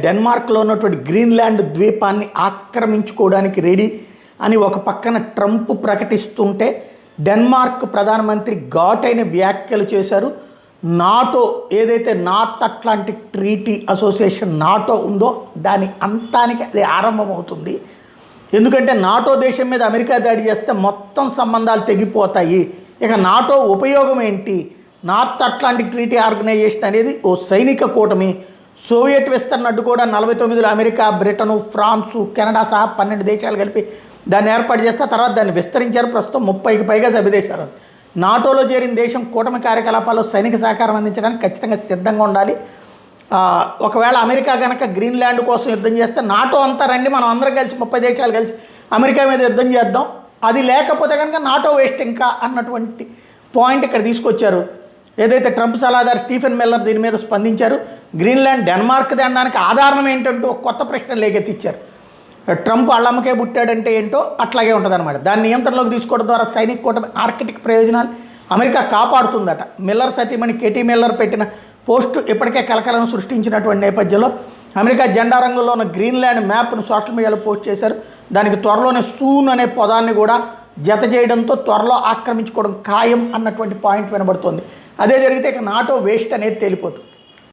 డెన్మార్క్లో ఉన్నటువంటి Greenland ద్వీపాన్ని ఆక్రమించుకోవడానికి ready అని ఒక పక్కన ట్రంప్ ప్రకటిస్తుంటే, డెన్మార్క్ ప్రధానమంత్రి ఘాటైన వ్యాఖ్యలు చేశారు. నాటో ఏదైతే north Atlantic treaty association NATO ఉందో దాని అంతానికి అది ఆరంభమవుతుంది. ఎందుకంటే నాటో దేశం మీద అమెరికా దాడి చేస్తే మొత్తం సంబంధాలు తెగిపోతాయి. ఇక నాటో ఉపయోగం ఏంటి? నార్త్ అట్లాంటిక్ ట్రీటీ ఆర్గనైజేషన్ అనేది ఓ సైనిక కూటమి. సోవియట్ విస్తరణ అడ్డుకోవడా 49లో అమెరికా, బ్రిటను, ఫ్రాన్సు, కెనడా సహా 12 దేశాలు కలిపి దాన్ని ఏర్పాటు చేస్తే తర్వాత దాన్ని విస్తరించారు. ప్రస్తుతం 30కి పైగా సభ్య దేశాలు. నాటోలో చేరిన దేశం కూటమి కార్యకలాపాల్లో సైనిక సహకారం అందించడానికి ఖచ్చితంగా సిద్ధంగా ఉండాలి. ఒకవేళ అమెరికా కనుక గ్రీన్లాండ్ కోసం యుద్ధం చేస్తే నాటో అంతా రండి, మనం అందరం కలిసి 30 దేశాలు కలిసి అమెరికా మీద యుద్ధం చేద్దాం, అది లేకపోతే కనుక నాటో వేస్ట్ ఇంకా అన్నటువంటి పాయింట్ ఇక్కడ తీసుకొచ్చారు. ఏదైతే ట్రంప్ సలహాదారు స్టీఫెన్ మిల్లర్ దీని మీద స్పందించారు. గ్రీన్లాండ్ డెన్మార్క్ది అనడానికి ఆధారం ఏంటంటూ కొత్త ప్రశ్న లేకెత్తిచ్చారు. ట్రంప్ అళ్ళమ్మకే పుట్టాడంటే ఏంటో అట్లాగే ఉంటుందన్నమాట. దాన్ని నియంత్రణలోకి తీసుకోవడం ద్వారా సైనిక కూటమి ఆర్కిటిక్ ప్రయోజనాలు అమెరికా కాపాడుతుందట. మిల్లర్ సతీమణి కేటీ మిల్లర్ పెట్టిన పోస్టు ఇప్పటికే కలకలం సృష్టించినటువంటి నేపథ్యంలో అమెరికా జెండా రంగుల్లో ఉన్న గ్రీన్లాండ్ మ్యాప్ను సోషల్ మీడియాలో పోస్ట్ చేశారు. దానికి త్వరలోనే సూన్ అనే పదాన్ని కూడా జత చేయడంతో త్వరలో ఆక్రమించుకోవడం ఖాయం అన్నటువంటి పాయింట్ వినబడుతోంది. అదే జరిగితే ఇక నాటో వేస్ట్ అనేది తేలిపోతుంది.